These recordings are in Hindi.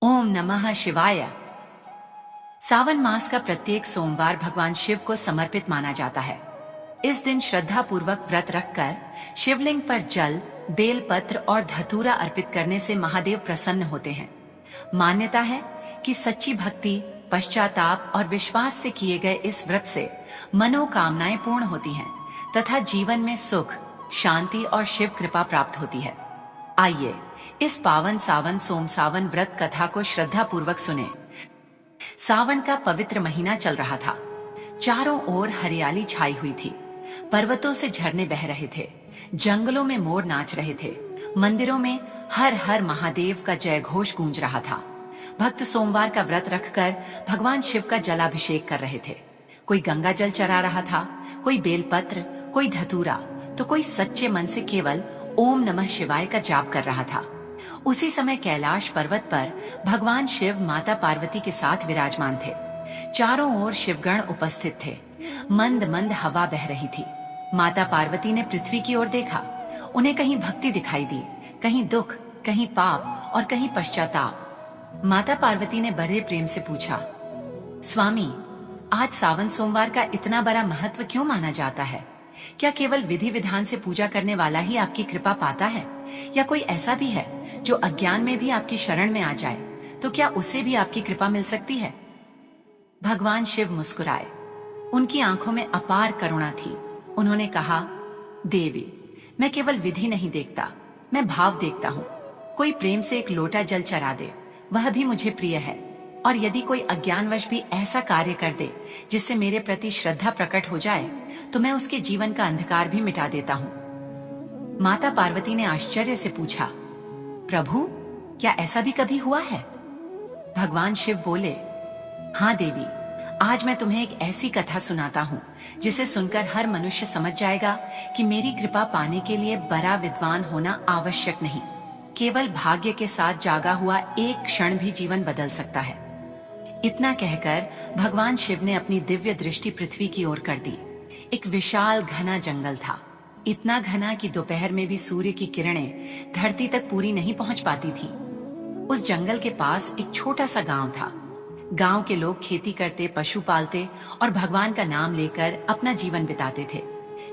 ओम नमः शिवाय। सावन मास का प्रत्येक सोमवार भगवान शिव को समर्पित माना जाता है। इस दिन श्रद्धा पूर्वक व्रत रखकर शिवलिंग पर जल, बेलपत्र और धतूरा अर्पित करने से महादेव प्रसन्न होते हैं। मान्यता है कि सच्ची भक्ति, पश्चाताप और विश्वास से किए गए इस व्रत से मनोकामनाएं पूर्ण होती हैं तथा जीवन में सुख, शांति और शिव कृपा प्राप्त होती है। आइए इस पावन सावन सोम सावन व्रत कथा को श्रद्धा पूर्वक सुने। सावन का पवित्र महीना चल रहा था। चारों ओर हरियाली छाई हुई थी। पर्वतों से झरने बह रहे थे, जंगलों में मोर नाच रहे थे, मंदिरों में हर हर महादेव का जय घोष गूंज रहा था। भक्त सोमवार का व्रत रखकर भगवान शिव का जलाभिषेक कर रहे थे। कोई गंगा जल चढ़ा रहा था, कोई बेलपत्र, कोई धतूरा, तो कोई सच्चे मन से केवल ओम नमः शिवाय का जाप कर रहा था। उसी समय कैलाश पर्वत पर भगवान शिव माता पार्वती के साथ विराजमान थे। चारों ओर शिवगण उपस्थित थे। मंद मंद हवा बह रही थी। माता पार्वती ने पृथ्वी की ओर देखा। उन्हें कहीं भक्ति दिखाई दी, कहीं दुख, कहीं पाप और कहीं पश्चाताप। माता पार्वती ने बड़े प्रेम से पूछा, स्वामी, आज सावन सोमवार का इतना बड़ा महत्व क्यों माना जाता है? क्या केवल विधि विधान से पूजा करने वाला ही आपकी कृपा पाता है, या कोई ऐसा भी है जो अज्ञान में भी आपकी शरण में आ जाए तो क्या उसे भी आपकी कृपा मिल सकती है? भगवान शिव मुस्कुराए। उनकी आंखों में अपार करुणा थी। उन्होंने कहा, देवी, मैं केवल विधि नहीं देखता, मैं भाव देखता हूँ। कोई प्रेम से एक लोटा जल चढ़ा दे, वह भी मुझे प्रिय है। और यदि कोई अज्ञानवश भी ऐसा कार्य कर दे जिससे मेरे प्रति श्रद्धा प्रकट हो जाए, तो मैं उसके जीवन का अंधकार भी मिटा देता हूँ। माता पार्वती ने आश्चर्य से पूछा, प्रभु, क्या ऐसा भी कभी हुआ है? भगवान शिव बोले, हाँ देवी, आज मैं तुम्हें एक ऐसी कथा सुनाता हूँ जिसे सुनकर हर मनुष्य समझ जाएगा कि मेरी कृपा पाने के लिए बड़ा विद्वान होना आवश्यक नहीं। केवल भाग्य के साथ जागा हुआ एक क्षण भी जीवन बदल सकता है। इतना कहकर भगवान शिव ने अपनी दिव्य दृष्टि पृथ्वी की ओर कर दी। एक विशाल घना जंगल था। इतना घना कि दोपहर में भी सूर्य की किरणें धरती तक पूरी नहीं पहुंच पाती थी। उस जंगल के पास एक छोटा सा गांव था। गांव के लोग खेती करते, पशु पालते और भगवान का नाम लेकर अपना जीवन बिताते थे।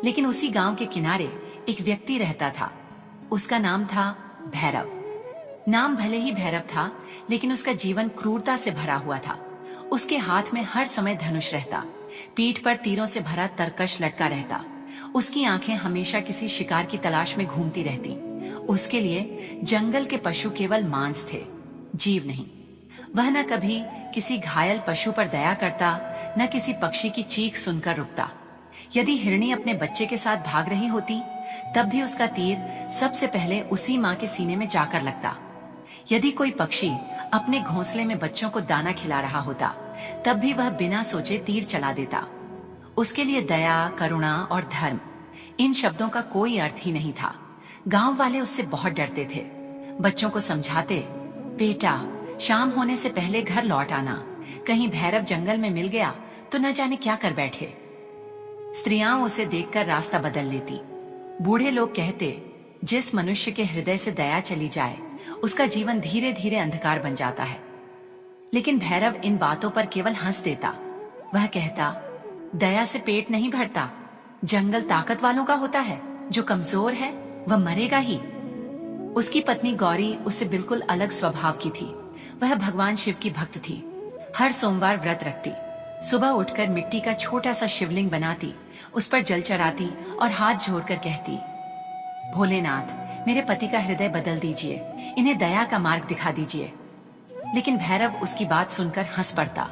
लेकिन उसी गांव के किनारे एक व्यक्ति रहता था। उसका नाम था भैरव। नाम भले ही भैरव था, लेकिन उसका जीवन क्रूरता से भरा हुआ था। उसके हाथ में हर समय धनुष रहता, पीठ पर तीरों से भरा तरकश लटका रहता। उसकी आंखें हमेशा किसी शिकार की तलाश में घूमती रहती। उसके लिए जंगल के पशु केवल मांस थे, जीव नहीं। वह न कभी किसी घायल पशु पर दया करता, न किसी पक्षी की चीख सुनकर रुकता। यदि हिरणी अपने बच्चे के साथ भाग रही होती, तब भी उसका तीर सबसे पहले उसी माँ के सीने में जाकर लगता। यदि कोई पक्षी अपने घोंसले में बच्चों को दाना खिला रहा होता, तब भी वह बिना सोचे तीर चला देता। उसके लिए दया, करुणा और धर्म, इन शब्दों का कोई अर्थ ही नहीं था। गांव वाले उससे बहुत डरते थे। बच्चों को समझाते, बेटा, शाम होने से पहले घर लौट आना, कहीं भैरव जंगल में मिल गया तो न जाने क्या कर बैठे। स्त्रियां उसे देखकर रास्ता बदल लेती। बूढ़े लोग कहते, जिस मनुष्य के हृदय से दया चली जाए, उसका जीवन धीरे धीरे अंधकार बन जाता है। लेकिन भैरव इन बातों पर केवल हंस देता। वह कहता, दया से पेट नहीं भरता। जंगल ताकत वालों का होता है, जो कमजोर है वह मरेगा ही। उसकी पत्नी गौरी उससे बिल्कुल अलग स्वभाव की थी। वह भगवान शिव की भक्त थी। हर सोमवार व्रत रखती। सुबह उठकर मिट्टी का छोटा सा शिवलिंग बनाती, उस पर जल चढ़ाती और हाथ जोड़कर कहती, भोलेनाथ, मेरे पति का हृदय बदल दीजिए, इन्हें दया का मार्ग दिखा दीजिए। लेकिन भैरव उसकी बात सुनकर हंस पड़ता।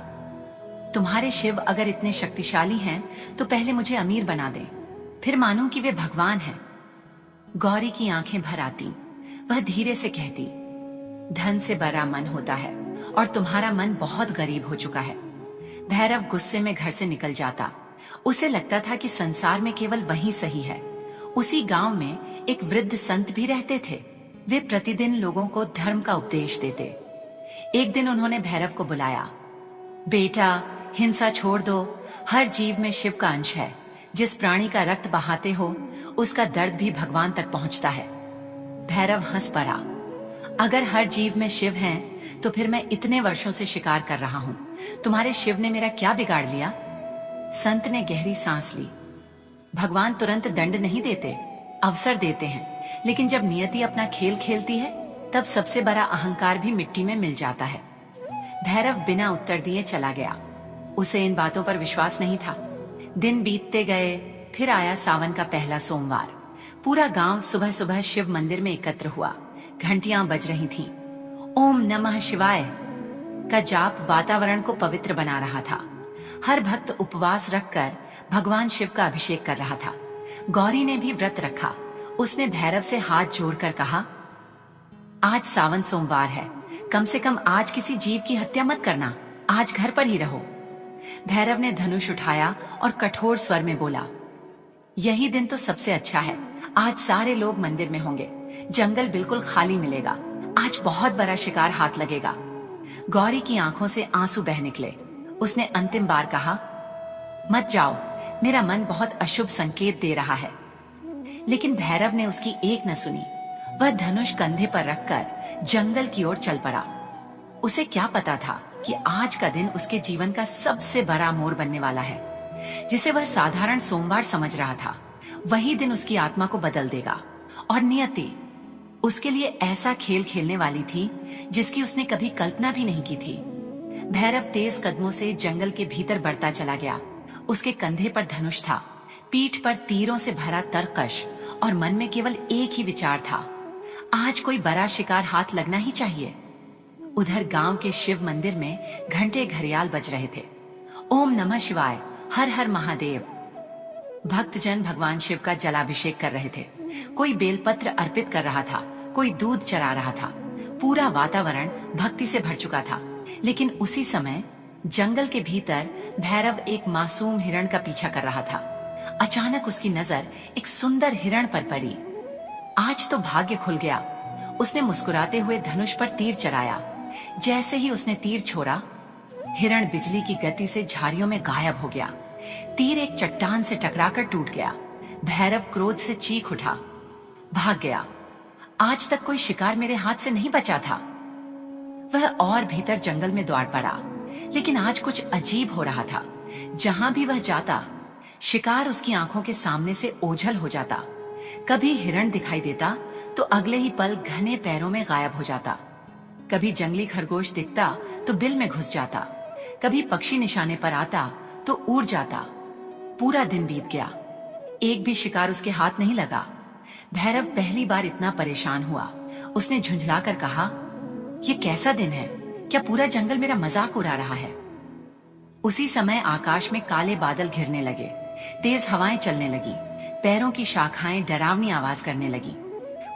तुम्हारे शिव अगर इतने शक्तिशाली हैं, तो पहले मुझे अमीर बना दें, फिर मानूं कि वे भगवान हैं। गौरी की आंखें भर आती। वह धीरे से कहती, धन से बड़ा मन होता है और तुम्हारा मन बहुत गरीब हो चुका है। भैरव गुस्से में घर से निकल जाता। उसे लगता था कि संसार में केवल वही सही है। उसी गांव में एक वृद्ध संत भी रहते थे। वे प्रतिदिन लोगों को धर्म का उपदेश देते। एक दिन उन्होंने भैरव को बुलाया। बेटा, हिंसा छोड़ दो। हर जीव में शिव का अंश है। जिस प्राणी का रक्त बहाते हो, उसका दर्द भी भगवान तक पहुंचता है। भैरव हंस पड़ा। अगर हर जीव में शिव हैं, तो फिर मैं इतने वर्षों से शिकार कर रहा हूँ। तुम्हारे शिव ने मेरा क्या बिगाड़ लिया? संत ने गहरी सांस ली। भगवान तुरंत दंड नहीं देते, अवसर देते हैं, लेकिन जब नियति अपना खेल खेलती है, तब सबसे बड़ा अहंकार भी मिट्टी में मिल जाता है। भैरव बिना उत्तर दिए चला गया। उसे इन बातों पर विश्वास नहीं था। दिन बीतते गए, फिर आया सावन का पहला सोमवार। पूरा गांव सुबह सुबह शिव मंदिर में एकत्र हुआ। घंटियां बज रही थीं। ओम नमः शिवाय का जाप वातावरण को पवित्र बना रहा था। हर भक्त उपवास रखकर भगवान शिव का अभिषेक कर रहा था। गौरी ने भी व्रत रखा। उसने भैरव से हाथ जोड़कर कहा, आज सावन सोमवार है, कम से कम आज किसी जीव की हत्या मत करना, आज घर पर ही रहो। भैरव ने धनुष उठाया और कठोर स्वर में बोला, यही दिन तो सबसे अच्छा है। आज सारे लोग मंदिर में होंगे, जंगल बिल्कुल खाली मिलेगा। आज बहुत बड़ा शिकार हाथ लगेगा। गौरी की आंखों से आंसू बह निकले। उसने अंतिम बार कहा, मत जाओ, मेरा मन बहुत अशुभ संकेत दे रहा है। लेकिन भैरव ने उसकी एक न सुनी। वह धनुष कंधे पर रखकर जंगल की ओर चल पड़ा। उसे क्या पता था कि आज का दिन उसके जीवन का सबसे बड़ा मोड़ बनने वाला है। जिसे वह साधारण सोमवार समझ रहा था, वही दिन उसकी आत्मा को बदल देगा। और नियति उसके लिए ऐसा खेल खेलने वाली थी जिसकी उसने कभी कल्पना भी नहीं की थी। भैरव तेज कदमों से जंगल के भीतर बढ़ता चला गया। उसके कंधे पर धनुष था, पीठ पर तीरों से भरा तरकश, और मन में केवल एक ही विचार था, आज कोई बड़ा शिकार हाथ लगना ही चाहिए। उधर गांव के शिव मंदिर में घंटे घड़ियाल बज रहे थे। ओम नमः शिवाय, हर हर महादेव। भक्तजन भगवान शिव का जलाभिषेक कर रहे थे। कोई बेलपत्र अर्पित कर रहा था, कोई दूध चढ़ा रहा था। पूरा वातावरण भक्ति से भर चुका था। लेकिन उसी समय जंगल के भीतर भैरव एक मासूम हिरण का पीछा कर रहा था। अचानक उसकी नजर एक सुंदर हिरण पर पड़ी। आज तो भाग्य खुल गया। उसने मुस्कुराते हुए धनुष पर तीर चढ़ाया। जैसे ही उसने तीर छोड़ा, हिरण बिजली की गति से झाड़ियों में गायब हो गया। तीर एक चट्टान से टकराकर टूट गया। भैरव क्रोध से चीख उठा, भाग गया। आज तक कोई शिकार मेरे हाथ से नहीं बचा था। वह और भीतर जंगल में दौड़ पड़ा। लेकिन आज कुछ अजीब हो रहा था। जहां भी वह जाता, शिकार उसकी आंखों के सामने से ओझल हो जाता। कभी हिरण दिखाई देता तो अगले ही पल घने पैरों में गायब हो जाता। कभी जंगली खरगोश दिखता तो बिल में घुस जाता। कभी पक्षी निशाने पर आता तो उड़ जाता। पूरा दिन बीत गया, एक भी शिकार उसके हाथ नहीं लगा। भैरव पहली बार इतना परेशान हुआ। उसने झुंझलाकर कहा, यह कैसा दिन है? क्या पूरा जंगल मेरा मजाक उड़ा रहा है? उसी समय आकाश में काले बादल घिरने लगे। तेज हवाएं चलने लगी। पैरों की शाखाएं डरावनी आवाज करने लगी।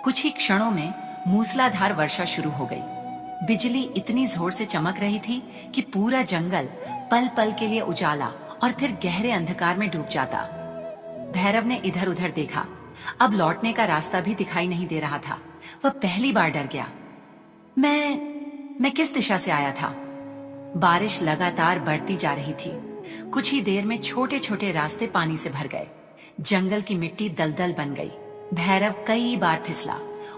कुछ ही क्षणों में मूसलाधार वर्षा शुरू हो गई। बिजली इतनी जोर से चमक रही थी कि पूरा जंगल पल पल के लिए उजाला और फिर गहरे अंधकार में डूब जाता। भैरव ने इधर उधर देखा। अब लौटने का रास्ता भी दिखाई नहीं दे रहा था। वह पहली बार डर गया। मैं किस दिशा से आया था? बारिश लगातार बढ़ती जा रही थी। कुछ ही देर में छोटे छोटे रास्ते पानी से भर गए। जंगल की मिट्टी दलदल बन गई। भैरव कई बार फिसला।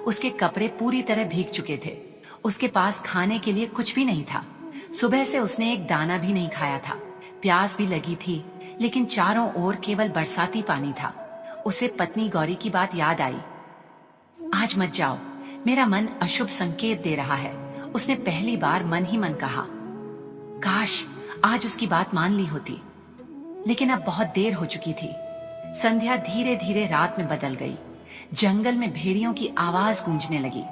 उसके कपड़े पूरी तरह भीग चुके थे। उसके पास खाने के लिए कुछ भी नहीं था। सुबह से उसने एक दाना भी नहीं खाया था। प्यास भी लगी थी, लेकिन चारों ओर केवल बरसाती पानी था। उसे पत्नी गौरी की बात याद आई। आज मत जाओ, मेरा मन अशुभ संकेत दे रहा है, उसने पहली बार मन ही मन कहा। काश आज उसकी बात मान ली होती, लेकिन अब बहुत देर हो चुकी थी। संध्या धीरे धीरे रात में बदल गई। जंगल में भेड़ियों की आवाज गूंजने लगी।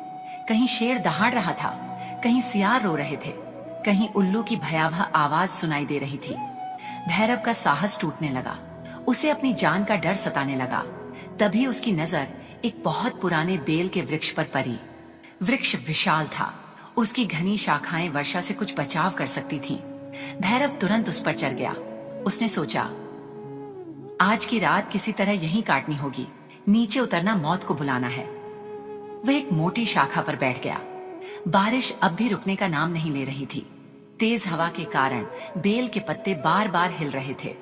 कहीं शेर दहाड़ रहा था, कहीं सियार रो रहे थे, कहीं उल्लू की भयावह आवाज सुनाई दे रही थी। भैरव का साहस टूटने लगा। उसे अपनी जान का डर सताने लगा। तभी उसकी नजर एक बहुत पुराने बेल के वृक्ष पर पड़ी। वृक्ष विशाल था। उसकी घनी शाखाएं वर्षा से कुछ बचाव कर सकती थीं। भैरव तुरंत उस पर चढ़ गया। उसने सोचा, आज की रात किसी तरह यहीं काटनी होगी। नीचे उतरना मौत को बुलाना है। वह एक मोटी शाखा पर बैठ गया। बारिश अब भी रुकने का नाम नहीं ले रही थी। तेज हवा के कारण बेल के पत्ते बार बार हिल रहे थे।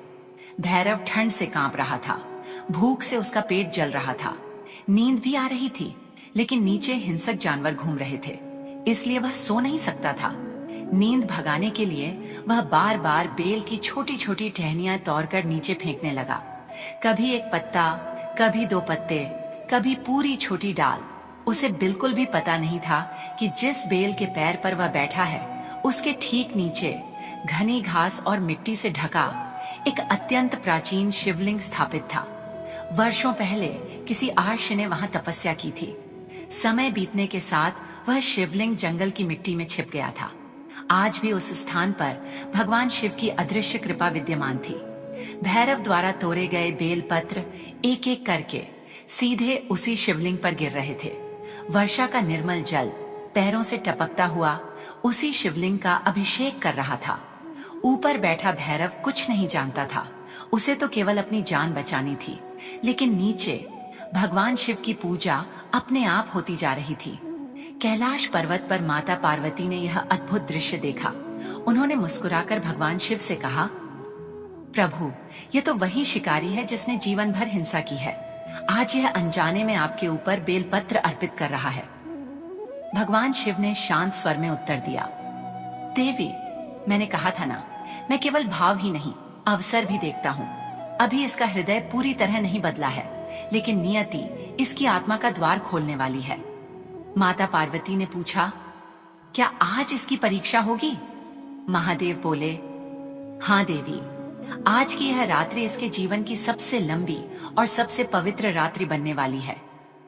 भैरव ठंड से कांप रहा था। भूख से उसका पेट जल रहा था। नींद भी आ रही थी, लेकिन नीचे हिंसक जानवर घूम रहे थे। इसलिए वह सो नहीं सकता था। नींद भगाने के लिए वह बार बार बेल की छोटी छोटी टहनियां तोड़कर नीचे फेंकने लगा। कभी एक पत्ता, कभी दो पत्ते, कभी पूरी छोटी डाल। उसे बिल्कुल भी पता नहीं था कि जिस बेल के पैर पर वह बैठा है, उसके ठीक नीचे घनी घास और मिट्टी से ढका एक अत्यंत प्राचीन शिवलिंग स्थापित था। वर्षों पहले किसी आर्ष ने वहां तपस्या की थी। समय बीतने के साथ वह शिवलिंग जंगल की मिट्टी में छिप गया था। आज भी उस स्थान पर भगवान शिव की अदृश्य कृपा विद्यमान थी। भैरव द्वारा तोड़े गए बेलपत्र एक एक करके सीधे उसी शिवलिंग पर गिर रहे थे। वर्षा का निर्मल जल पैरों से टपकता हुआ उसी शिवलिंग का अभिषेक कर रहा था। ऊपर बैठा भैरव कुछ नहीं जानता था, उसे तो केवल अपनी जान बचानी थी। लेकिन नीचे भगवान शिव की पूजा अपने आप होती जा रही थी। कैलाश पर्वत पर माता पार्वती ने यह अद्भुत दृश्य देखा। उन्होंने मुस्कुराकर भगवान शिव से कहा, प्रभु, ये तो वही शिकारी है जिसने जीवन भर हिंसा की है। आज यह अनजाने में आपके ऊपर बेलपत्र अर्पित कर रहा है। भगवान शिव ने शांत स्वर में उत्तर दिया, देवी, मैंने कहा था ना, मैं केवल भाव ही नहीं अवसर भी देखता हूँ। अभी इसका हृदय पूरी तरह नहीं बदला है, लेकिन नियति इसकी आत्मा का द्वार खोलने वाली है। माता पार्वती ने पूछा, क्या आज इसकी परीक्षा होगी? महादेव बोले, हाँ देवी, आज की यह रात्रि इसके जीवन की सबसे लंबी और सबसे पवित्र रात्रि बनने वाली है।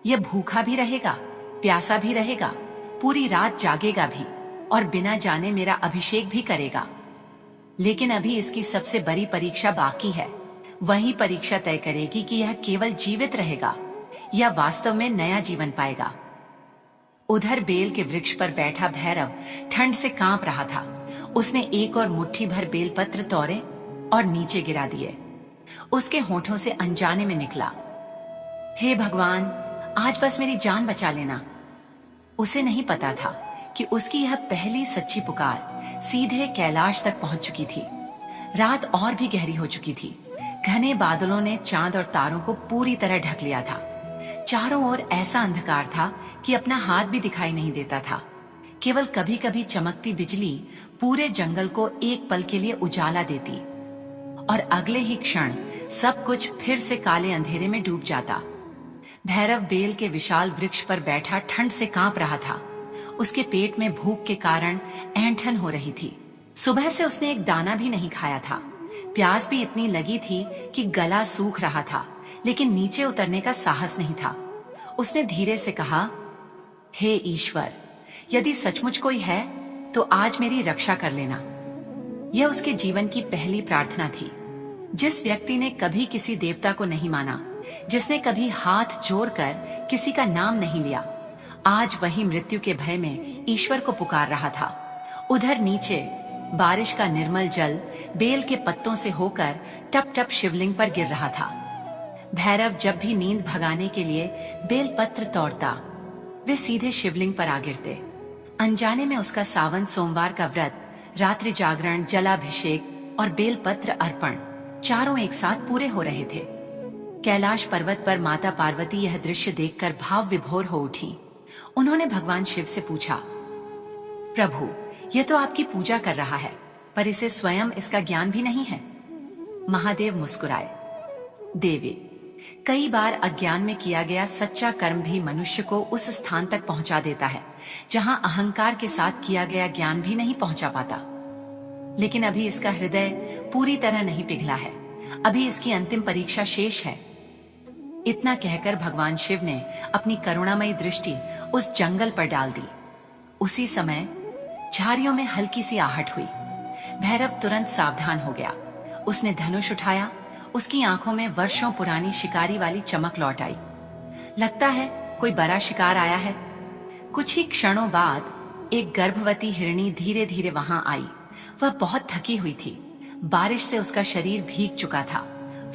यह भूखा भी रहेगा, प्यासा भी रहेगा, पूरी रात जागेगा भी और बिना जाने मेरा अभिषेक भी करेगा। लेकिन अभी इसकी सबसे बड़ी परीक्षा बाकी है। वही परीक्षा तय करेगी कि यह केवल जीवित रहेगा या वास्तव में नया जीवन पाएगा। उधर बेल के वृक्ष पर बैठा भैरव ठंड से कांप रहा था। उसने एक और मुट्ठी भर बेलपत्र तोड़े और नीचे गिरा दिए। उसके होठों से अनजाने में निकला, हे भगवान, आज बस मेरी जान बचा लेना। उसे नहीं पता था कि उसकी यह पहली सच्ची पुकार सीधे कैलाश तक पहुंच चुकी थी। रात और भी गहरी हो चुकी थी। घने बादलों ने चांद और तारों को पूरी तरह ढक लिया था। चारों ओर ऐसा अंधकार था कि अपना हाथ भी दिखाई नहीं देता था। केवल कभी कभी चमकती बिजली पूरे जंगल को एक पल के लिए उजाला देती और अगले ही क्षण सब कुछ फिर से काले अंधेरे में डूब जाता। भैरव बेल के विशाल वृक्ष पर बैठा ठंड से कांप रहा था। उसके पेट में भूख के कारण ऐंठन हो रही थी। सुबह से उसने एक दाना भी नहीं खाया था। प्यास भी इतनी लगी थी कि गला सूख रहा था, लेकिन नीचे उतरने का साहस नहीं था। उसने धीरे से कहा, हे ईश्वर, यदि सचमुच कोई है तो आज मेरी रक्षा कर लेना। यह उसके जीवन की पहली प्रार्थना थी। जिस व्यक्ति ने कभी किसी देवता को नहीं माना, जिसने कभी हाथ जोड़कर किसी का नाम नहीं लिया, आज वही मृत्यु के भय में ईश्वर को पुकार रहा था। उधर नीचे बारिश का निर्मल जल बेल के पत्तों से होकर टप टप शिवलिंग पर गिर रहा था। भैरव जब भी नींद भगाने के लिए बेलपत्र तोड़ता, वे सीधे शिवलिंग पर आ गिरते। अनजाने में उसका सावन सोमवार का व्रत, रात्रि जागरण, जलाभिषेक और बेलपत्र अर्पण चारों एक साथ पूरे हो रहे थे। कैलाश पर्वत पर माता पार्वती यह दृश्य देखकर भाव विभोर हो उठी। उन्होंने भगवान शिव से पूछा, प्रभु, यह तो आपकी पूजा कर रहा है, पर इसे स्वयं इसका ज्ञान भी नहीं है। महादेव मुस्कुराए, देवी, कई बार अज्ञान में किया गया सच्चा कर्म भी मनुष्य को उस स्थान तक पहुंचा देता है जहां अहंकार के साथ किया गया ज्ञान भी नहीं पहुंचा पाता। लेकिन अभी इसका हृदय पूरी तरह नहीं पिघला है। अभी इसकी अंतिम परीक्षा शेष है। इतना कहकर भगवान शिव ने अपनी करुणामयी दृष्टि उस जंगल पर डाल दी। उसी समय झाड़ियों में हल्की सी आहट हुई। भैरव तुरंत सावधान हो गया। उसने धनुष उठाया। उसकी आंखों में वर्षों पुरानी शिकारी वाली चमक लौट आई। लगता है कोई बड़ा शिकार आया है। कुछ ही क्षणों बाद एक गर्भवती हिरनी धीरे धीरे वहां आई। वह बहुत थकी हुई थी। बारिश से उसका शरीर भीग चुका था।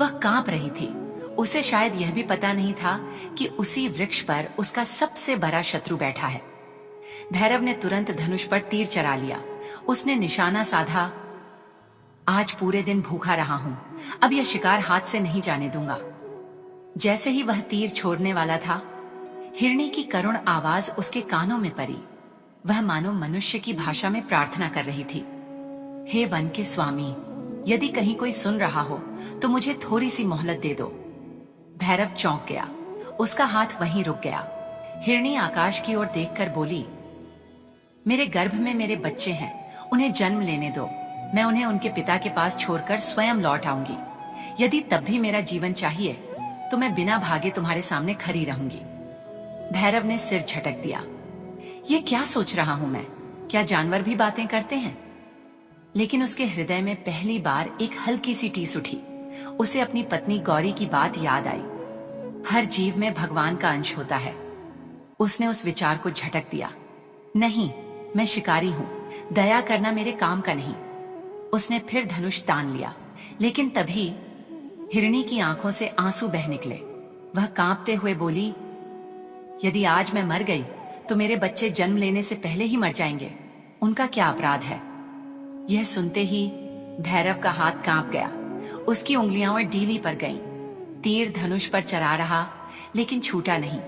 वह कांप रही थी। उसे शायद यह भी पता नहीं था कि उसी वृक्ष पर उसका सबसे बड़ा शत्रु बैठा है। भैरव ने तुरंत धनुष पर तीर चला लिया। उसने निशाना साधा, आज पूरे दिन भूखा रहा हूं, अब यह शिकार हाथ से नहीं जाने दूंगा। जैसे ही वह तीर छोड़ने वाला था, हिरनी की करुण आवाज उसके कानों में पड़ी। वह मानो मनुष्य की भाषा में प्रार्थना कर रही थी। हे वन के स्वामी, यदि कहीं कोई सुन रहा हो तो मुझे थोड़ी सी मोहलत दे दो। भैरव चौंक गया, उसका हाथ वहीं रुक गया। हिरणी आकाश की ओर देखकर बोली, मेरे गर्भ में मेरे बच्चे हैं, उन्हें जन्म लेने दो। मैं उन्हें उनके पिता के पास छोड़कर स्वयं लौट आऊंगी। यदि तब भी मेरा जीवन चाहिए तो मैं बिना भागे तुम्हारे सामने खड़ी रहूंगी। भैरव ने सिर झटक दिया। ये क्या सोच रहा हूं मैं? क्या जानवर भी बातें करते हैं? लेकिन उसके हृदय में पहली बार एक हल्की सी टीस उठी। उसे अपनी पत्नी गौरी की बात याद आई। हर जीव में भगवान का अंश होता है। उसने उस विचार को झटक दिया। नहीं, मैं शिकारी हूं, दया करना मेरे काम का नहीं। उसने फिर धनुष तान लिया, लेकिन तभी हिरणी की आंखों से आंसू बह निकले। वह कांपते हुए बोली, यदि आज मैं मर गई तो मेरे बच्चे जन्म लेने से पहले ही मर जाएंगे। उनका क्या अपराध है? यह सुनते ही भैरव का हाथ कांप गया। उसकी उंगलियां डीली पर गईं। तीर धनुष पर चढ़ा रहा, लेकिन छूटा नहीं।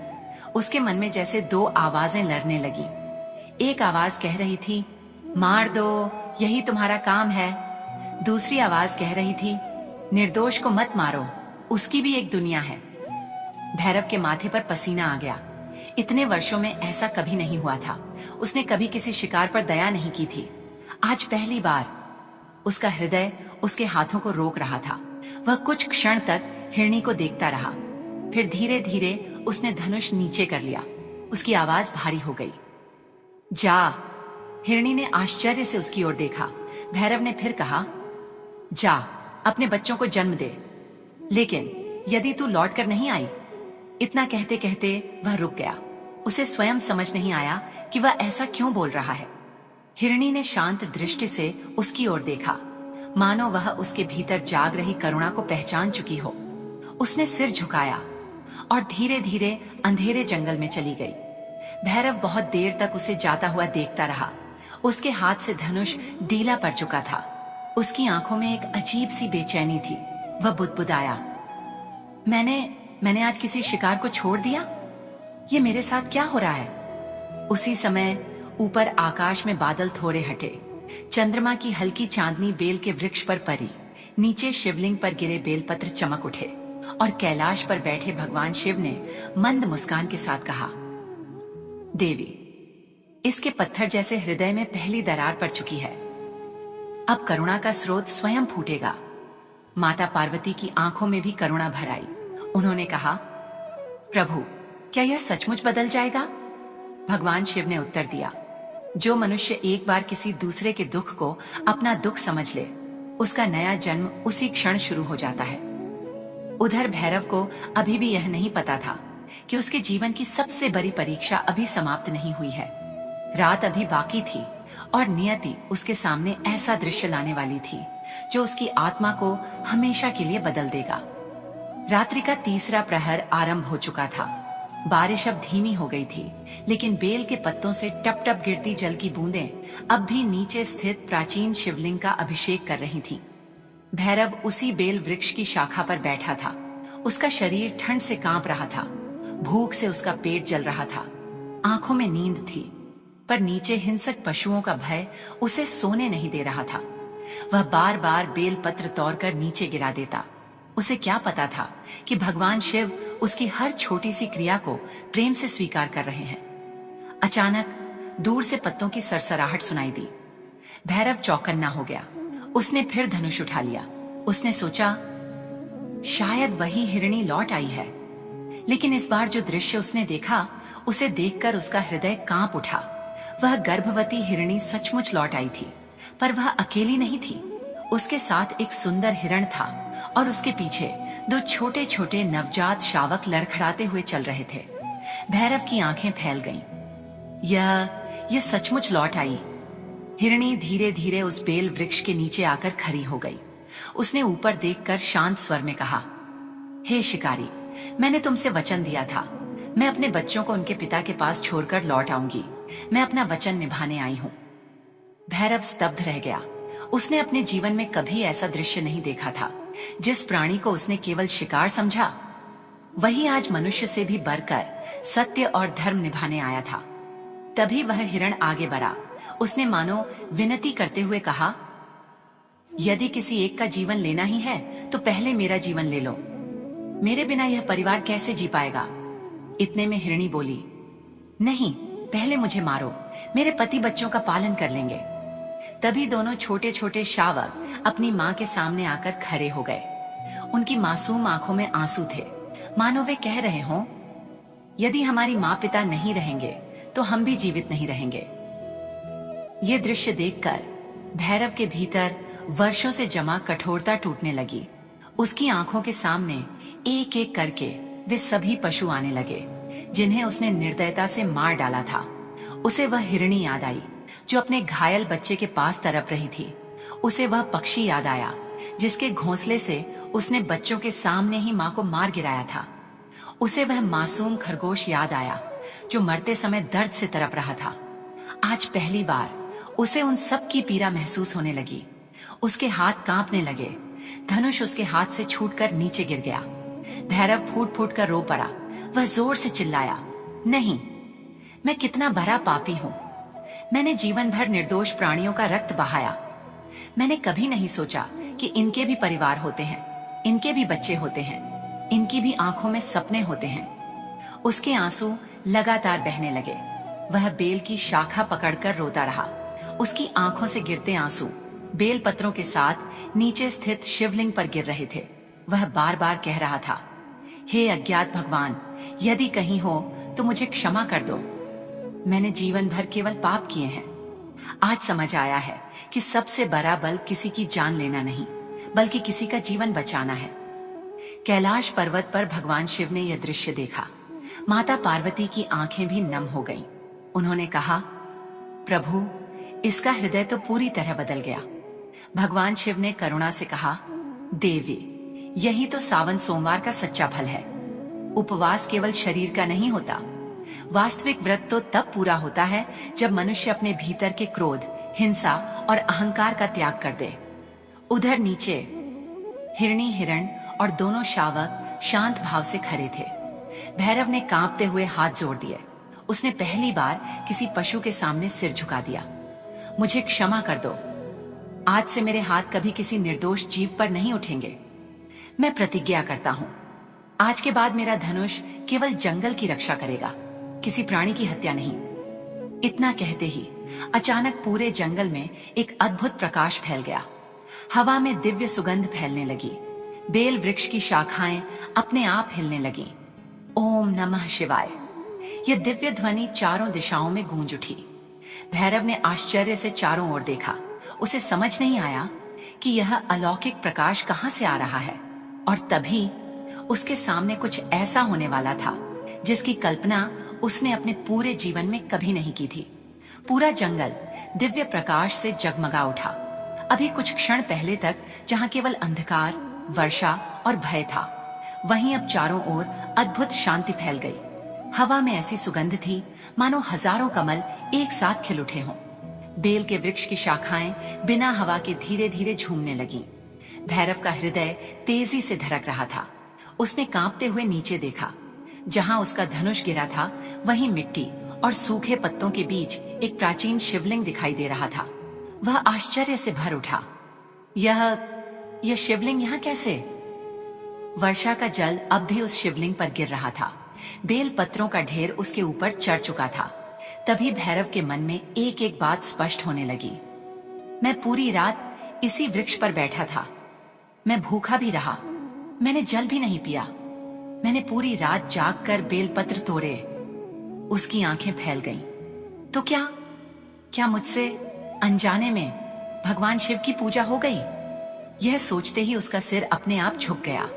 उसके मन में जैसे दो आवाजें लड़ने लगी। एक आवाज कह रही थी, मार दो, यही तुम्हारा काम है। दूसरी आवाज कह रही थी, निर्दोष को मत मारो, उसकी भी एक दुनिया है। भैरव के माथे पर पसीना आ गया। इतने वर्षों में ऐसा कभी नहीं हुआ था। उसने कभी किसी शिकार पर दया नहीं की थी। आज पहली बार उसका हृदय उसके हाथों को रोक रहा था। वह कुछ क्षण तक हिरणी को देखता रहा, फिर धीरे धीरे उसने धनुष नीचे कर लिया। उसकी आवाज भारी हो गई। जा। हिरणी ने आश्चर्य से उसकी ओर देखा। भैरव ने फिर कहा, जा, अपने बच्चों को जन्म दे, लेकिन यदि तू लौट कर नहीं आई। इतना कहते कहते वह रुक गया। उसे स्वयं समझ नहीं आया कि वह ऐसा क्यों बोल रहा है। हिरणी ने शांत दृष्टि से उसकी ओर देखा, मानो वह उसके भीतर जाग रही करुणा को पहचान चुकी हो। उसने सिर झुकाया और धीरे धीरे अंधेरे जंगल में चली गई। भैरव बहुत देर तक उसे जाता हुआ देखता रहा। उसके हाथ से धनुष ढीला पड़ चुका था। उसकी आंखों में एक अजीब सी बेचैनी थी। वह बुदबुदाया, मैंने आज किसी शिकार को छोड़ दिया? ये मेरे साथ क्या हो रहा है? उसी समय ऊपर आकाश में बादल थोड़े हटे। चंद्रमा की हल्की चांदनी बेल के वृक्ष पर पड़ी। नीचे शिवलिंग पर गिरे बेलपत्र चमक उठे और कैलाश पर बैठे भगवान शिव ने मंद मुस्कान के साथ कहा, देवी, इसके पत्थर जैसे हृदय में पहली दरार पड़ चुकी है। अब करुणा का स्रोत स्वयं फूटेगा। माता पार्वती की आंखों में भी करुणा भर आई। उन्होंने कहा, प्रभु, क्या यह सचमुच बदल जाएगा? भगवान शिव ने उत्तर दिया, जो मनुष्य एक बार किसी दूसरे के दुख को अपना दुख समझ ले, उसका नया जन्म उसी क्षण शुरू हो जाता है। उधर भैरव को अभी भी यह नहीं पता था कि उसके जीवन की सबसे बड़ी परीक्षा अभी समाप्त नहीं हुई है। रात अभी बाकी थी और नियति उसके सामने ऐसा दृश्य लाने वाली थी जो उसकी आत्मा को हमेशा के लिए बदल देगा। रात्रि का तीसरा प्रहर आरंभ हो चुका था। बारिश अब धीमी हो गई थी, लेकिन बेल के पत्तों से टप टप गिरती जल की बूंदें अब भी नीचे स्थित प्राचीन शिवलिंग का अभिषेक कर रही थीं। भैरव उसी बेल वृक्ष की शाखा पर बैठा था। उसका शरीर ठंड से कांप रहा था। भूख से उसका पेट जल रहा था। आंखों में नींद थी, पर नीचे हिंसक पशुओं का भय उसे सोने नहीं दे रहा था। वह बार बार बेल पत्र तोड़कर नीचे गिरा देता। उसे क्या पता था कि भगवान शिव उसकी हर छोटी सी क्रिया को प्रेम से स्वीकार कर रहे हैं। अचानक दूर से पत्तों की सरसराहट सुनाई दी। भैरव चौकन्ना हो गया। उसने फिर धनुष उठा लिया। उसने सोचा, शायद वही हिरणी लौट आई है। लेकिन इस बार जो दृश्य उसने देखा, उसे देखकर उसका हृदय कांप उठा। वह गर्भवती हिरणी सचमुच लौट आई थी, पर वह अकेली नहीं थी। उसके साथ एक सुंदर हिरण था और उसके पीछे दो छोटे छोटे नवजात शावक लड़खड़ाते हुए चल रहे थे। भैरव की आंखें फैल गईं। यह सचमुच लौट आई। हिरणी धीरे धीरे उस बेल वृक्ष के नीचे आकर खड़ी हो गई। उसने ऊपर देखकर शांत स्वर में कहा, हे शिकारी, मैंने तुमसे वचन दिया था। मैं अपने बच्चों को उनके पिता के पास छोड़कर लौट आऊंगी। मैं अपना वचन निभाने आई हूं। भैरव स्तब्ध रह गया। उसने अपने जीवन में कभी ऐसा दृश्य नहीं देखा था। जिस प्राणी को उसने केवल शिकार समझा, वही आज मनुष्य से भी बढ़कर सत्य और धर्म निभाने आया था। तभी वह हिरण आगे बढ़ा। उसने मानो विनती करते हुए कहा, यदि किसी एक का जीवन लेना ही है तो पहले मेरा जीवन ले लो। मेरे बिना यह परिवार कैसे जी पाएगा। इतने में हिरणी बोली, नहीं, पहले मुझे मारो, मेरे पति बच्चों का पालन कर लेंगे। तभी दोनों छोटे छोटे शावक अपनी माँ के सामने आकर खड़े हो गए। उनकी मासूम आंखों में आंसू थे, मानो वे कह रहे हों, यदि हमारी माँ पिता नहीं रहेंगे तो हम भी जीवित नहीं रहेंगे। ये दृश्य देखकर भैरव के भीतर वर्षों से जमा कठोरता टूटने लगी। उसकी आंखों के सामने एक एक करके वे सभी पशु आने लगे जिन्हें उसने निर्दयता से मार डाला था। उसे वह हिरणी याद आई जो अपने घायल बच्चे के पास तड़प रही थी। उसे वह पक्षी याद आया जिसके घोंसले से उसने बच्चों के सामने ही मां को मार गिराया था। उसे वह मासूम खरगोश याद आया जो मरते समय दर्द से तड़प रहा था। आज पहली बार उसे उन सब की पीड़ा महसूस होने लगी। उसके हाथ कांपने लगे। धनुष उसके हाथ से छूटकर नीचे गिर गया। भैरव फूट फूट कर रो पड़ा। वह जोर से चिल्लाया, नहीं, मैं कितना बड़ा पापी हूं। मैंने जीवन भर निर्दोष प्राणियों का रक्त बहाया। मैंने कभी नहीं सोचा कि इनके भी परिवार होते हैं, इनके भी बच्चे होते हैं, इनकी भी आंखों में सपने होते हैं। उसके आंसू लगातार बहने लगे। वह बेल की शाखा पकड़कर रोता रहा। उसकी आंखों से गिरते आंसू बेल पत्रों के साथ नीचे स्थित शिवलिंग पर गिर रहे थे। वह बार बार कह रहा था, हे अज्ञात भगवान, यदि कहीं हो तो मुझे क्षमा कर दो। मैंने जीवन भर केवल पाप किए हैं। आज समझ आया है कि सबसे बड़ा बल किसी की जान लेना नहीं, बल्कि किसी का जीवन बचाना है। कैलाश पर्वत पर भगवान शिव ने यह दृश्य देखा। माता पार्वती की आंखें भी नम हो गईं। उन्होंने कहा, प्रभु, इसका हृदय तो पूरी तरह बदल गया। भगवान शिव ने करुणा से कहा, देवी, यही तो सावन सोमवार का सच्चा फल है। उपवास केवल शरीर का नहीं होता। वास्तविक व्रत तो तब पूरा होता है जब मनुष्य अपने भीतर के क्रोध, हिंसा और अहंकार का त्याग कर दे। उधर नीचे हिरणी, हिरण और दोनों शावक शांत भाव से खड़े थे। भैरव ने कांपते हुए हाथ जोड़ दिए। उसने पहली बार किसी पशु के सामने सिर झुका दिया। मुझे क्षमा कर दो। आज से मेरे हाथ कभी किसी निर्दोष जीव पर नहीं उठेंगे। मैं प्रतिज्ञा करता हूं, आज के बाद मेरा धनुष केवल जंगल की रक्षा करेगा, किसी प्राणी की हत्या नहीं। इतना कहते ही अचानक पूरे जंगल में एक अद्भुत प्रकाश फैल गया। हवा में दिव्य सुगंध फैलने लगी। बेल वृक्ष की शाखाएं अपने आप हिलने लगीं। ओम नमः शिवाय। यह दिव्य ध्वनि चारों दिशाओं में गूंज उठी। भैरव ने आश्चर्य से चारों ओर देखा। उसे समझ नहीं आया कि यह अलौकिक प्रकाश कहां से आ रहा है। और तभी उसके सामने कुछ ऐसा होने वाला था जिसकी कल्पना उसने अपने पूरे जीवन में कभी नहीं की थी। पूरा जंगल दिव्य प्रकाश से जगमगा उठा। अभी कुछ क्षण पहले तक जहां केवल अंधकार, वर्षा और भय था, वहीं अब चारों ओर अद्भुत शांति फैल गई। हवा में ऐसी सुगंध थी मानो हजारों कमल एक साथ खिल उठे हों। बेल के वृक्ष की शाखाएं बिना हवा के धीरे धीरे झूमने लगीं। भैरव का हृदय तेजी से धड़क रहा था। उसने कांपते हुए नीचे देखा। जहां उसका धनुष गिरा था, वहीं मिट्टी और सूखे पत्तों के बीच एक प्राचीन शिवलिंग दिखाई दे रहा था। वह आश्चर्य से भर उठा। यह शिवलिंग यहाँ कैसे? वर्षा का जल अब भी उस शिवलिंग पर गिर रहा था। बेल पत्रों का ढेर उसके ऊपर चढ़ चुका था। तभी भैरव के मन में एक एक बात स्पष्ट होने लगी। मैं पूरी रात इसी वृक्ष पर बैठा था। मैं भूखा भी रहा। मैंने जल भी नहीं पिया। मैंने पूरी रात जागकर बेलपत्र तोड़े। उसकी आंखें फैल गईं। तो क्या मुझसे अनजाने में भगवान शिव की पूजा हो गई? यह सोचते ही उसका सिर अपने आप झुक गया।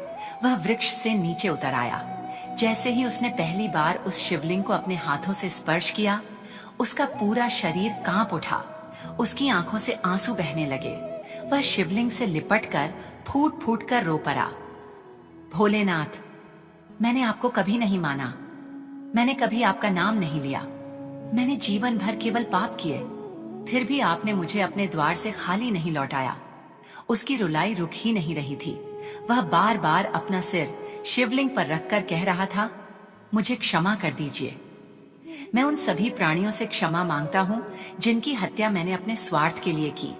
वह वृक्ष से नीचे उतर आया। जैसे ही उसने पहली बार उस शिवलिंग को अपने हाथों से स्पर्श किया, उसका पूरा शरीर कांप उठा। उसकी आंखों से आंसू बहने लगे। वह शिवलिंग से लिपटकर फूट फूट कर रो पड़ा। भोलेनाथ, मैंने आपको कभी नहीं माना। मैंने कभी आपका नाम नहीं लिया। मैंने जीवन भर केवल पाप किए। फिर भी आपने मुझे अपने द्वार से खाली नहीं लौटाया। उसकी रुलाई रुक ही नहीं रही थी। वह बार बार अपना सिर शिवलिंग पर रखकर कह रहा था, मुझे क्षमा कर दीजिए। मैं उन सभी प्राणियों से क्षमा मांगता हूँ जिनकी हत्या मैंने अपने स्वार्थ के लिए की।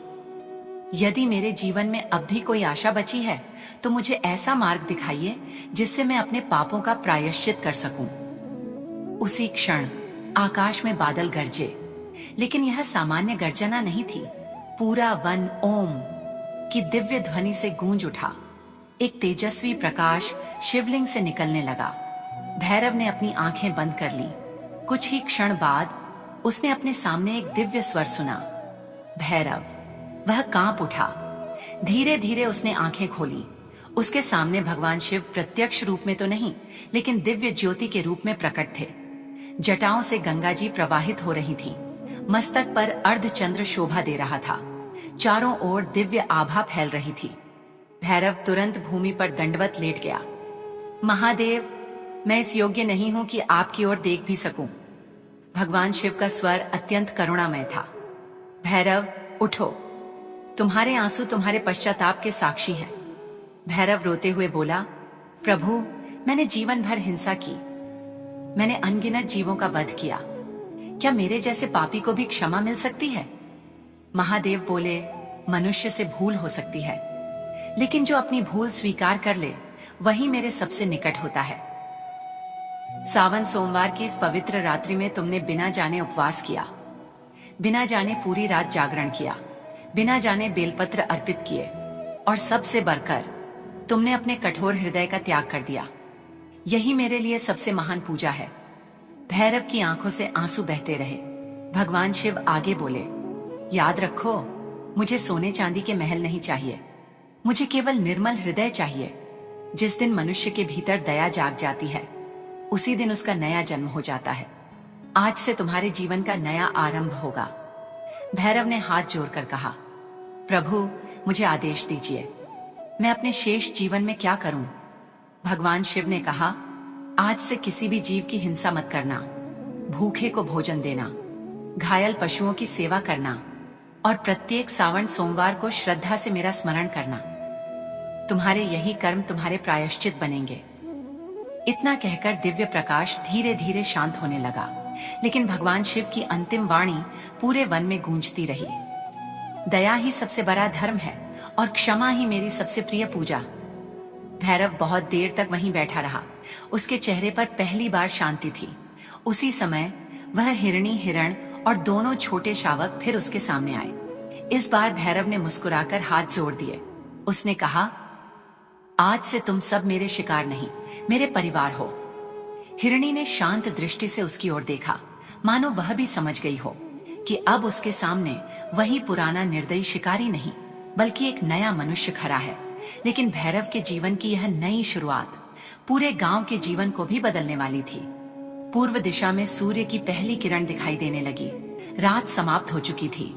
यदि मेरे जीवन में अब भी कोई आशा बची है तो मुझे ऐसा मार्ग दिखाइए जिससे मैं अपने पापों का प्रायश्चित कर सकूं। उसी क्षण आकाश में बादल गरजे, लेकिन यह सामान्य गर्जना नहीं थी। पूरा वन ओम की दिव्य ध्वनि से गूंज उठा। एक तेजस्वी प्रकाश शिवलिंग से निकलने लगा। भैरव ने अपनी आंखें बंद कर ली। कुछ ही क्षण बाद उसने अपने सामने एक दिव्य स्वर सुना, भैरव। वह कांप उठा। धीरे धीरे उसने आंखें खोली। उसके सामने भगवान शिव प्रत्यक्ष रूप में तो नहीं, लेकिन दिव्य ज्योति के रूप में प्रकट थे। जटाओं से गंगा जी प्रवाहित हो रही थी। मस्तक पर अर्धचंद्र शोभा दे रहा था। चारों ओर दिव्य आभा फैल रही थी। भैरव तुरंत भूमि पर दंडवत लेट गया। महादेव, मैं इस योग्य नहीं हूं कि आपकी ओर देख भी सकूं। भगवान शिव का स्वर अत्यंत करुणामय था। भैरव, उठो। तुम्हारे आंसू तुम्हारे पश्चाताप के साक्षी हैं। भैरव रोते हुए बोला, प्रभु, मैंने जीवन भर हिंसा की। मैंने अनगिनत जीवों का वध किया। क्या मेरे जैसे पापी को भी क्षमा मिल सकती है? महादेव बोले, मनुष्य से भूल हो सकती है, लेकिन जो अपनी भूल स्वीकार कर ले वही मेरे सबसे निकट होता है। सावन सोमवार की इस पवित्र रात्रि में तुमने बिना जाने उपवास किया, बिना जाने पूरी रात जागरण किया, बिना जाने बेलपत्र अर्पित किए, और सबसे बढ़कर तुमने अपने कठोर हृदय का त्याग कर दिया। यही मेरे लिए सबसे महान पूजा है। भैरव की आंखों से आंसू बहते रहे। भगवान शिव आगे बोले, याद रखो, मुझे सोने चांदी के महल नहीं चाहिए। मुझे केवल निर्मल हृदय चाहिए। जिस दिन मनुष्य के भीतर दया जाग जाती है, उसी दिन उसका नया जन्म हो जाता है। आज से तुम्हारे जीवन का नया आरंभ होगा। भैरव ने हाथ जोड़कर कहा, प्रभु, मुझे आदेश दीजिए, मैं अपने शेष जीवन में क्या करूं? भगवान शिव ने कहा, आज से किसी भी जीव की हिंसा मत करना, भूखे को भोजन देना, घायल पशुओं की सेवा करना, और प्रत्येक सावन सोमवार को श्रद्धा से मेरा स्मरण करना। तुम्हारे यही कर्म तुम्हारे प्रायश्चित बनेंगे। इतना कहकर दिव्य प्रकाश धीरे धीरे शांत होने लगा, लेकिन भगवान शिव की अंतिम वाणी पूरे वन में गूंजती रही। दया ही सबसे बड़ा धर्म है और क्षमा ही मेरी सबसे प्रिय पूजा। भैरव बहुत देर तक वहीं बैठा रहा। उसके चेहरे पर पहली बार शांति थी। उसी समय वह हिरणी, हिरण और दोनों छोटे शावक फिर उसके सामने आए। इस बार भैरव ने मुस्कुराकर हाथ जोड़ दिए। उसने कहा, आज से तुम सब मेरे शिकार नहीं, मेरे परिवार हो। हिरणी ने शांत दृष्टि से उसकी ओर देखा, मानो वह भी समझ गई हो कि अब उसके सामने वही पुराना निर्दयी शिकारी नहीं, बल्कि एक नया मनुष्य खड़ा है। लेकिन भैरव के जीवन की यह नई शुरुआत पूरे गांव के जीवन को भी बदलने वाली थी। पूर्व दिशा में सूर्य की पहली किरण दिखाई देने लगी। रात समाप्त हो चुकी थी।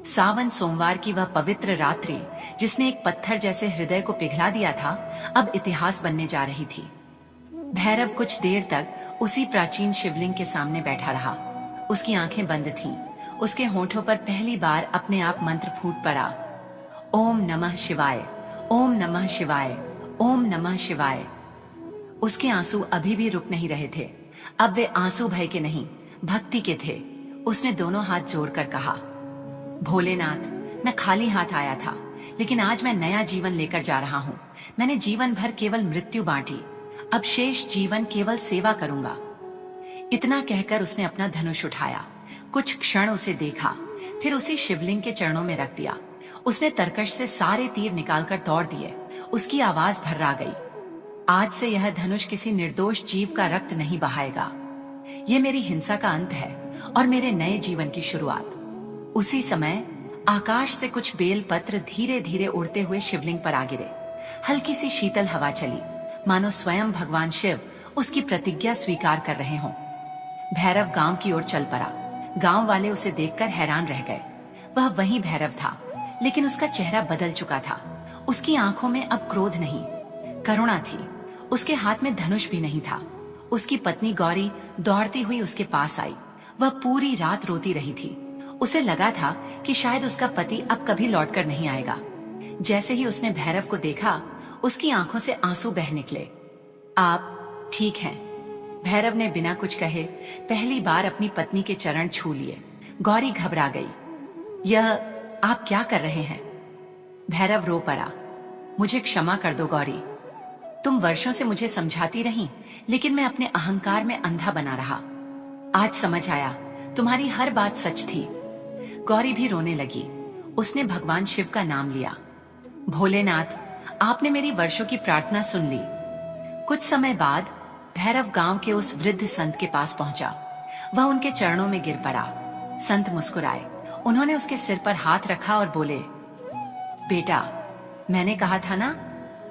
सावन सोमवार की वह पवित्र रात्रि, जिसने एक पत्थर जैसे हृदय को पिघला दिया था, अब इतिहास बनने जा रही थी। भैरव कुछ देर तक उसी प्राचीन शिवलिंग के सामने बैठा रहा। उसकी आंखें बंद थीं। उसके होठों पर पहली बार अपने आप मंत्र फूट पड़ा, ओम नमः शिवाय, ओम नमः शिवाय, ओम नमः शिवाय। उसके आंसू अभी भी रुक नहीं रहे थे। अब वे आंसू भय के नहीं, भक्ति के थे। उसने दोनों हाथ जोड़कर कहा, भोलेनाथ, मैं खाली हाथ आया था, लेकिन आज मैं नया जीवन लेकर जा रहा हूँ। मैंने जीवन भर केवल मृत्यु बांटी, अब शेष जीवन केवल सेवा करूंगा। इतना कहकर उसने अपना धनुष उठाया। कुछ क्षण उसे देखा, फिर उसी शिवलिंग के चरणों में रख दिया। उसने तरकश से सारे तीर निकालकर तोड़ दिए। उसकी आवाज भर्रा गई, आज से यह धनुष किसी निर्दोष जीव का रक्त नहीं बहाएगा। यह मेरी हिंसा का अंत है और मेरे नए जीवन की शुरुआत। उसी समय आकाश से कुछ बेल पत्र धीरे धीरे उड़ते हुए शिवलिंग पर आ गिरे। हल्की सी शीतल हवा चली, मानो स्वयं भगवान शिव उसकी प्रतिज्ञा स्वीकार कर रहे हों। भैरव गांव की ओर चल पड़ा। गांव वाले उसे देखकर हैरान रह गए। वह वही भैरव था, लेकिन उसका चेहरा बदल चुका था। उसकी आंखों में अब क्रोध नहीं, करुणा थी। उसके हाथ में धनुष भी नहीं था। उसकी पत्नी गौरी दौड़ती हुई उसके पास आई। वह पूरी रात रोती रही थी। उसे लगा था कि शायद उसका पति अब कभी लौटकर नहीं आएगा। जैसे ही उसने भैरव को देखा, उसकी आंखों से आंसू बह निकले। आप ठीक हैं? भैरव ने बिना कुछ कहे पहली बार अपनी पत्नी के चरण छू लिए। गौरी घबरा गई। यह आप क्या कर रहे हैं? भैरव रो पड़ा। मुझे क्षमा कर दो गौरी। तुम वर्षों से मुझे समझाती रही, लेकिन मैं अपने अहंकार में अंधा बना रहा। आज समझ आया, तुम्हारी हर बात सच थी। गौरी भी रोने लगी। उसने भगवान शिव का नाम लिया। भोलेनाथ, आपने मेरी वर्षों की प्रार्थना सुन ली। कुछ समय बाद भैरव गांव के उस वृद्ध संत के पास पहुंचा। वह उनके चरणों में गिर पड़ा। संत मुस्कुराए। उन्होंने उसके सिर पर हाथ रखा और बोले, बेटा, मैंने कहा था ना,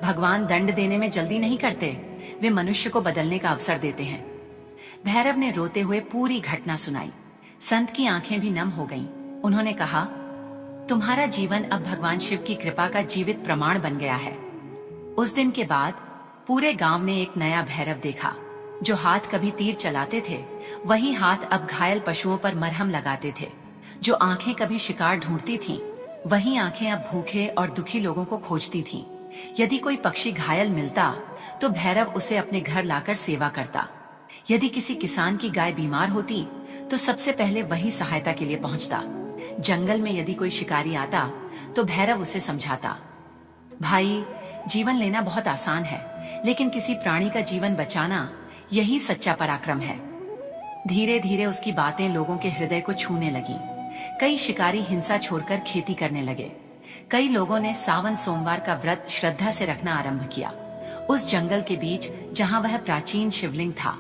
भगवान दंड देने में जल्दी नहीं करते, वे मनुष्य को बदलने का अवसर देते हैं। भैरव ने रोते हुए पूरी घटना सुनाई। संत की आंखें भी नम हो गईं। उन्होंने कहा, तुम्हारा जीवन अब भगवान शिव की कृपा का जीवित प्रमाण बन गया है। उस दिन के बाद पूरे गांव ने एक नया भैरव देखा। जो हाथ कभी तीर चलाते थे, वही हाथ अब घायल पशुओं पर मरहम लगाते थे। जो आंखें कभी शिकार ढूंढती थीं, वही आंखें अब भूखे और दुखी लोगों को खोजती थीं। यदि कोई पक्षी घायल मिलता, तो भैरव उसे अपने घर लाकर सेवा करता। यदि किसी किसान की गाय बीमार होती, तो सबसे पहले वही सहायता के लिए पहुंचता। जंगल में यदि कोई शिकारी आता, तो भैरव उसे समझाता, भाई, जीवन लेना बहुत आसान है, लेकिन किसी प्राणी का जीवन बचाना, यही सच्चा पराक्रम है। धीरे धीरे उसकी बातें लोगों के हृदय को छूने लगी। कई शिकारी हिंसा छोड़कर खेती करने लगे। कई लोगों ने सावन सोमवार का व्रत श्रद्धा से रखना आरंभ किया। उस जंगल के बीच जहां वह प्राचीन शिवलिंग था,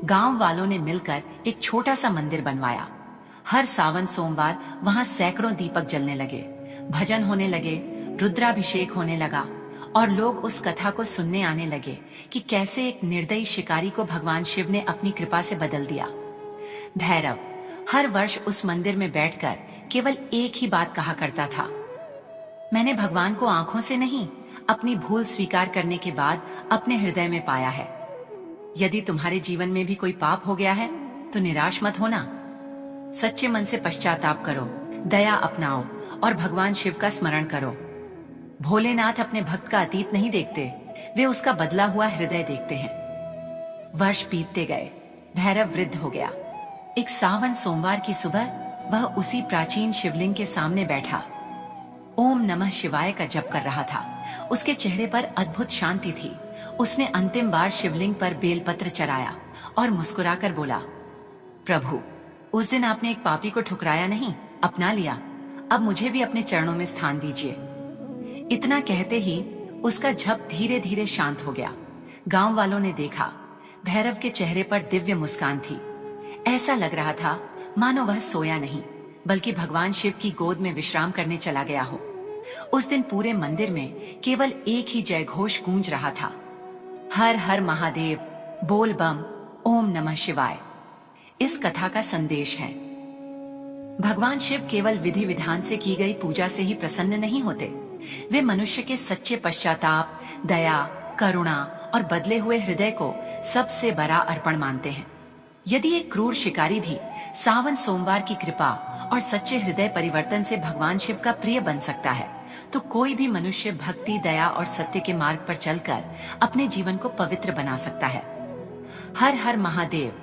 गांव वालों ने मिलकर एक छोटा सा मंदिर बनवाया। हर सावन सोमवार वहां सैकड़ों दीपक जलने लगे, भजन होने लगे, रुद्राभिषेक होने लगा और लोग उस कथा को सुनने आने लगे कि कैसे एक निर्दयी शिकारी को भगवान शिव ने अपनी कृपा से बदल दिया। भैरव हर वर्ष उस मंदिर में बैठकर केवल एक ही बात कहा करता था, मैंने भगवान को आंखों से नहीं, अपनी भूल स्वीकार करने के बाद अपने हृदय में पाया है। यदि तुम्हारे जीवन में भी कोई पाप हो गया है, तो निराश मत होना। सच्चे मन से पश्चाताप करो, दया अपनाओ और भगवान शिव का स्मरण करो। भोलेनाथ अपने भक्त का अतीत नहीं देखते, वे उसका बदला हुआ हृदय देखते हैं। वर्ष बीतते गए। भैरव वृद्ध हो गया। एक सावन सोमवार की सुबह वह उसी प्राचीन शिवलिंग के सामने बैठा, ओम नमः शिवाय का जप कर रहा था। उसके चेहरे पर अद्भुत शांति थी। उसने अंतिम बार शिवलिंग पर बेलपत्र चढ़ाया और मुस्कुराकर बोला, प्रभु, उस दिन आपने एक पापी को ठुकराया नहीं, अपना लिया। अब मुझे भी अपने चरणों में स्थान दीजिए। इतना कहते ही उसका झप धीरे धीरे शांत हो गया। गांव वालों ने देखा, भैरव के चेहरे पर दिव्य मुस्कान थी। ऐसा लग रहा था मानो वह सोया नहीं, बल्कि भगवान शिव की गोद में विश्राम करने चला गया हो। उस दिन पूरे मंदिर में केवल एक ही जय घोष गूंज रहा था, हर हर महादेव, बोल बम, ओम नमः शिवाय। इस कथा का संदेश है, भगवान शिव केवल विधि विधान से की गई पूजा से ही प्रसन्न नहीं होते। वे मनुष्य के सच्चे पश्चाताप, दया, करुणा और बदले हुए हृदय को सबसे बड़ा अर्पण मानते हैं। यदि एक क्रूर शिकारी भी सावन सोमवार की कृपा और सच्चे हृदय परिवर्तन से भगवान शिव का प्रिय बन सकता है, तो कोई भी मनुष्य भक्ति, दया और सत्य के मार्ग पर चलकर अपने जीवन को पवित्र बना सकता है। हर हर महादेव।